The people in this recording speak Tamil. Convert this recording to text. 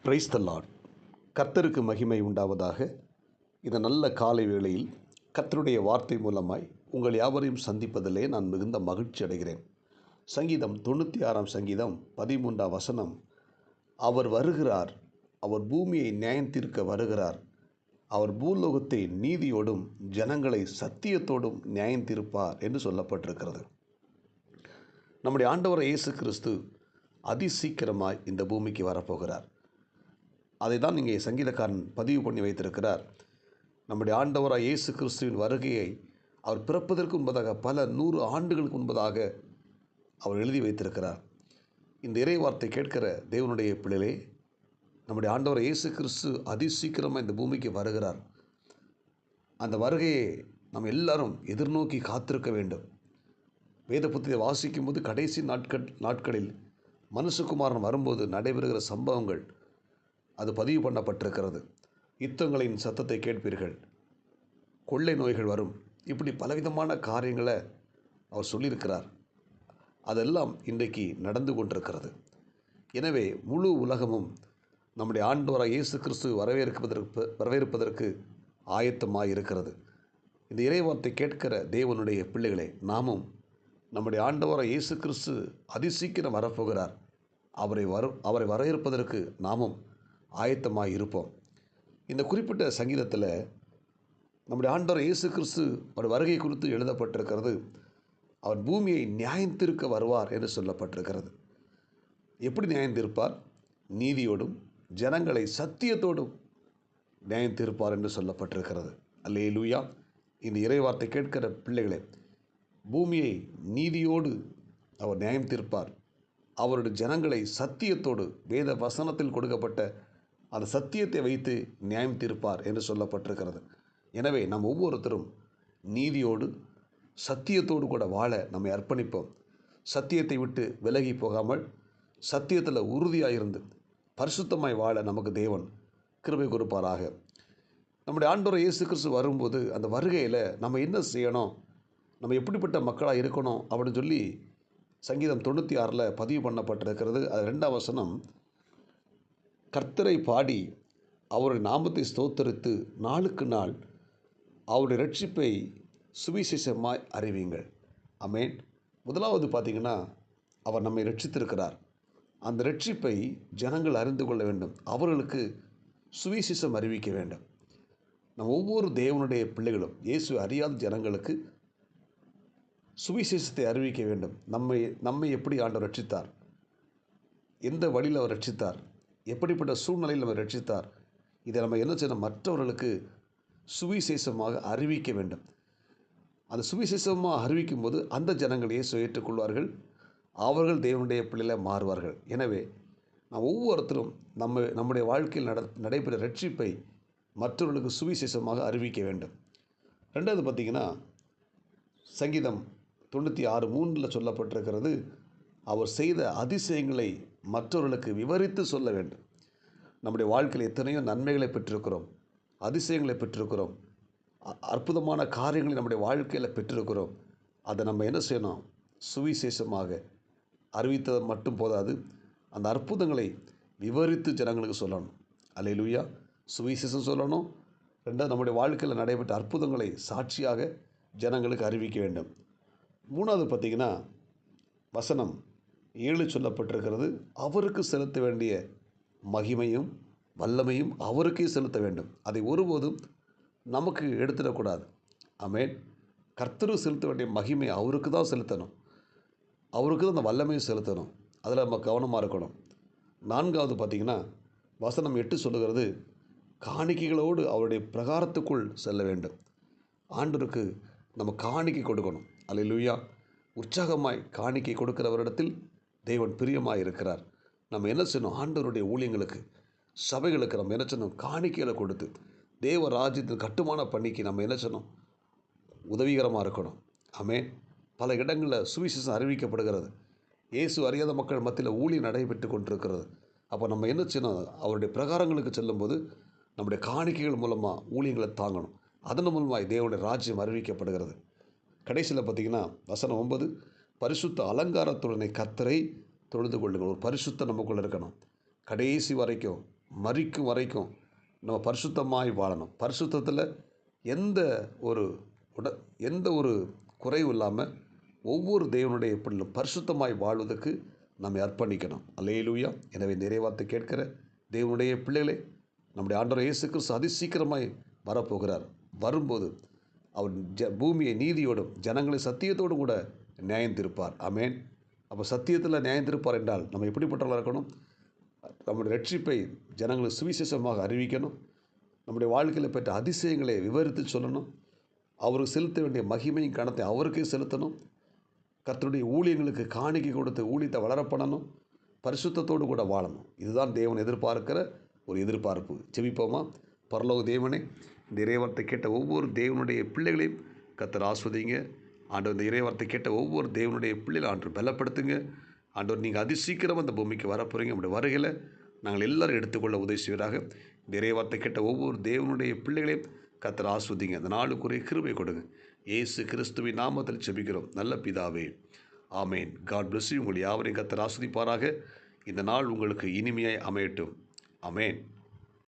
Praise the Lord. கர்த்தருக்கு மகிமை உண்டாவதாக. இந்த நல்ல காலை வேளையில் கர்த்தருடைய வார்த்தை மூலமாய் உங்கள் யாவரையும் சந்திப்பதிலே நான் மிகுந்த மகிழ்ச்சி அடைகிறேன். சங்கீதம் 96 சங்கீதம் 13 வசனம், அவர் வருகிறார், அவர் பூமியை நியாயந்தீர்க்க வருகிறார், அவர் பூலோகத்தை நீதியோடும் ஜனங்களை சத்தியத்தோடும் நியாயந்தீர்ப்பார் என்று சொல்லப்பட்டிருக்கிறது. நம்முடைய ஆண்டவர் இயேசு கிறிஸ்து அதிசீக்கிரமாய் இந்த பூமிக்கு வரப்போகிறார். அதை தான் இங்கே சங்கீதக்காரன் பதிவு பண்ணி வைத்திருக்கிறார். நம்முடைய ஆண்டவராக இயேசு கிறிஸ்துவின் வருகையை அவர் பிறப்பதற்கு முன்பதாக பல 100 ஆண்டுகளுக்கு முன்பதாக அவர் எழுதி வைத்திருக்கிறார். இந்த இறை வார்த்தை கேட்கிற தேவனுடைய பிள்ளைகளே, நம்முடைய ஆண்டவர் இயேசு கிறிஸ்து அதிசீக்கிரமாக இந்த பூமிக்கு வருகிறார். அந்த வருகையை நாம் எல்லாரும் எதிர்நோக்கி காத்திருக்க வேண்டும். வேத புத்தகத்தை வாசிக்கும்போது கடைசி நாட்களில் மனுஷகுமாரன் வரும்போது நடைபெறுகிற சம்பவங்கள் அது பதிவு பண்ணப்பட்டிருக்கிறது. யுத்தங்களின் சத்தத்தை கேட்பீர்கள், கொள்ளை நோய்கள் வரும், இப்படி பலவிதமான காரியங்களை அவர் சொல்லியிருக்கிறார். அதெல்லாம் இன்றைக்கு நடந்து கொண்டிருக்கிறது. எனவே முழு உலகமும் நம்முடைய ஆண்டவராக இயேசு கிறிஸ்து வரவேற்பதற்கு ஆயத்தமாக இருக்கிறது. இந்த இறைவார்த்தை கேட்கிற தேவனுடைய பிள்ளைகளே, நாமும் நம்முடைய ஆண்டவராக இயேசு கிறிஸ்து அதிசீக்கிரம் வரப்போகிறார், அவரை வரவேற்பதற்கு நாமும் ஆயத்தமாக இருப்போம். இந்த குறிப்பிட்ட சங்கீதத்தில் நம்முடைய ஆண்டவர் இயேசு கிறிஸ்து அவர் வருகை குறித்து எழுதப்பட்டிருக்கிறது. அவர் பூமியை நியாயந்தீர்க்க வருவார் என்று சொல்லப்பட்டிருக்கிறது. எப்படி நியாயந்தீர்ப்பார்? நீதியோடும் ஜனங்களை சத்தியத்தோடும் நியாயந்தீர்ப்பார் என்று சொல்லப்பட்டிருக்கிறது. அல்லேலூயா. இந்த இறைவார்த்தை கேட்கிற பிள்ளைகளே, பூமியை நீதியோடு அவர் நியாயம் தீர்ப்பார். அவருடைய ஜனங்களை சத்தியத்தோடு, வேத வசனத்தில் கொடுக்கப்பட்ட அந்த சத்தியத்தை வைத்து நியாயம் தீர்ப்பார் என்று சொல்லப்பட்டிருக்கிறது. எனவே நம் ஒவ்வொருத்தரும் நீதியோடு சத்தியத்தோடு கூட வாழ நம்மை அர்ப்பணிப்போம். சத்தியத்தை விட்டு விலகி போகாமல் சத்தியத்தில் உறுதியாக இருந்து பரிசுத்தமாய் வாழ நமக்கு தேவன் கிருபை கொடுப்பாராக. நம்முடைய ஆண்டவர் இயேசு கிறிஸ்து வரும்போது அந்த வருகையில் நம்ம என்ன செய்யணும், நம்ம எப்படிப்பட்ட மக்களாக இருக்கணும் அப்படின்னு சொல்லி சங்கீதம் 96 பதிவு பண்ணப்பட்டிருக்கிறது. அது 2ஆம் வசனம், கர்த்தரை பாடி அவருடைய நாமத்தை ஸ்தோத்தரித்து நாளுக்கு நாள் அவருடைய ரட்சிப்பை சுவிசேஷமாய் அறிவிங்கள். ஆமென். முதலாவது பார்த்திங்கன்னா, அவர் நம்மை ரட்சித்திருக்கிறார். அந்த ரட்சிப்பை ஜனங்கள் அறிந்து கொள்ள வேண்டும். அவர்களுக்கு சுவிசேஷம் அறிவிக்க வேண்டும். நம்ம ஒவ்வொரு தேவனுடைய பிள்ளைகளும் இயேசு அறியாத ஜனங்களுக்கு சுவிசேஷத்தை அறிவிக்க வேண்டும். நம்மை எப்படி ஆண்டவர் ரட்சித்தார், எந்த வழியில் அவர் ரட்சித்தார், எப்படிப்பட்ட சூழ்நிலையில் அவர் ரட்சித்தார், இதை நம்ம என்ன செய்யணும், மற்றவர்களுக்கு சுவிசேஷமாக அறிவிக்க வேண்டும். அந்த சுவிசேஷமாக அறிவிக்கும் போது அந்த ஜனங்கள் இயேசுவை ஏற்றுக்கொள்வார்கள். அவர்கள் தேவனுடைய பிள்ளைகளை மாறுவார்கள். எனவே நாம் ஒவ்வொருத்தரும் நம்முடைய வாழ்க்கையில் நடைபெற ரட்சிப்பை மற்றவர்களுக்கு சுவிசேஷமாக அறிவிக்க வேண்டும். ரெண்டாவது பார்த்திங்கன்னா, சங்கீதம் 96:3 சொல்லப்பட்டிருக்கிறது, அவர் செய்த அதிசயங்களை மற்றவர்களுக்கு விவரித்து சொல்ல வேண்டும். நம்முடைய வாழ்க்கையில் எத்தனையோ நன்மைகளை பெற்றிருக்கிறோம், அதிசயங்களை பெற்றிருக்கிறோம், அற்புதமான காரியங்களை நம்முடைய வாழ்க்கையில் பெற்றிருக்கிறோம். அதை நம்ம என்ன செய்யணும், சுவிசேஷமாக அறிவித்தது மட்டும் போதாது, அந்த அற்புதங்களை விவரித்து ஜனங்களுக்கு சொல்லணும். அல்லேலூயா. சுவிசேஷம் சொல்லணும். ரெண்டாவது, நம்முடைய வாழ்க்கையில் நடைபெற்ற அற்புதங்களை சாட்சியாக ஜனங்களுக்கு அறிவிக்க வேண்டும். மூணாவது பார்த்திங்கன்னா, வசனம் 7 சொல்லப்பட்டிருக்கிறது, அவருக்கு செலுத்த வேண்டிய மகிமையும் வல்லமையும் அவருக்கே செலுத்த வேண்டும். அதை ஒருபோதும் நமக்கு எடுத்துடக்கூடாது. ஆமென். கர்த்தருக்கு செலுத்த வேண்டிய மகிமை அவருக்கு தான் செலுத்தணும். அவருக்கு தான் அந்த வல்லமையை செலுத்தணும். அதில் நம்ம கவனமாக இருக்கணும். நான்காவது பார்த்திங்கன்னா, வசனம் 8 சொல்லுகிறது, காணிக்கைகளோடு அவருடைய பிரகாரத்துக்குள் செல்ல வேண்டும். ஆண்டவருக்கு நம்ம காணிக்கை கொடுக்கணும். அல்லேலூயா. உற்சாகமாய் காணிக்கை கொடுக்கிறவரிடத்தில் தேவன் பிரியமாக இருக்கிறார். நம்ம என்ன செய்யணும், ஆண்டவருடைய ஊழியங்களுக்கு, சபைகளுக்கு நம்ம என்ன செய்யணும், காணிக்கைகளை கொடுத்து தேவ ராஜ்யத்தின் கட்டுமான பணிக்கு நம்ம என்ன செய்யணும், உதவிகரமாக இருக்கணும். ஆமென். பல இடங்களில் சுவிசேஷம் அறிவிக்கப்படுகிறது. இயேசு அறியாத மக்கள் மத்தியில் ஊழியம் நடைபெற்று கொண்டிருக்கிறது. அப்போ நம்ம என்ன செய்யணும், அவருடைய பிரகாரங்களுக்கு செல்லும்போது நம்முடைய காணிக்கைகள் மூலமாக ஊழியங்களை தாங்கணும். அதன் மூலமாக தேவனுடைய ராஜ்யம் அறிவிக்கப்படுகிறது. கடைசியில் பார்த்திங்கன்னா, வசனம் 9, பரிசுத்த அலங்காரத்துடனே கர்த்தரை தொழுது கொள்ளுங்கள். ஒரு பரிசுத்தம் நமக்குள்ளே இருக்கணும். கடைசி வரைக்கும் மரிக்கும் வரைக்கும் நம்ம பரிசுத்தமாய் வாழணும். பரிசுத்தத்தில் எந்த ஒரு உட எந்த ஒரு குறைவும் இல்லாமல் ஒவ்வொரு தேவனுடைய பிள்ளைகளும் பரிசுத்தமாய் வாழ்வதற்கு நம்மை அர்ப்பணிக்கணும். அல்லேலூயா. எனவே இந்த இறைவார்த்தை கேட்கிற தேவனுடைய பிள்ளைகளே, நம்முடைய ஆண்டவர் இயேசு கிறிஸ்து அதிசீக்கிரமாய் வரப்போகிறார். வரும்போது அவர் பூமியை நீதியோடும் ஜனங்களை சத்தியத்தோடும் கூட நியாயம் தீர்ப்பார். ஆமென். அப்போ சத்தியத்தில் நியாயம் தீர்ப்பார் என்றால் நம்ம எப்படிப்பட்டவர்களாக இருக்கணும்? நம்முடைய ரட்சிப்பை ஜனங்களுக்கு சுவிசேஷமாக அறிவிக்கணும். நம்முடைய வாழ்க்கையில் பெற்ற அதிசயங்களை விவரித்து சொல்லணும். அவருக்கு செலுத்த வேண்டிய மகிமையும் கனத்தை அவருக்கே செலுத்தணும். கர்த்தருடைய ஊழியங்களுக்கு காணிக்கை கொடுத்து ஊழியத்தை வளரப்படணும். பரிசுத்தத்தோடு கூட வாழணும். இதுதான் தேவன் எதிர்பார்க்கிற ஒரு எதிர்பார்ப்பு. ஜெபிப்போமா? பரலோக தேவனே, இந்த இறைவார்த்தை கேட்ட ஒவ்வொரு தேவனுடைய பிள்ளைகளையும் கர்த்தர் ஆஸ்வதிங்க. ஆண்டவர், இந்த இறைவார்த்தை கேட்ட ஒவ்வொரு தேவனுடைய பிள்ளைகளை ஆண்டவர் பலப்படுத்துங்க. ஆண்டவர், நீங்கள் அதிசீக்கிரம் அந்த பூமிக்கு வரப்போகிறீங்க. நம்முடைய வருகையில் நாங்கள் எல்லாரும் எடுத்துக்கொள்ள உதவி செய்வதாக. இந்த இறைவார்த்தை கேட்ட ஒவ்வொரு தேவனுடைய பிள்ளைகளையும் கர்த்தர் ஆஸ்வதிங்க. அந்த நாளுக்குரிய கிருபை கொடுங்க. இயேசு கிறிஸ்துவின் நாமத்தில் ஜெபிக்கிறோம் நல்ல பிதாவே, ஆமேன். God bless you. உங்கள் யாவரையும் கர்த்தர் ஆஸ்வதிப்பாராக. இந்த நாள் உங்களுக்கு இனிமையாய் அமையட்டும். ஆமேன்.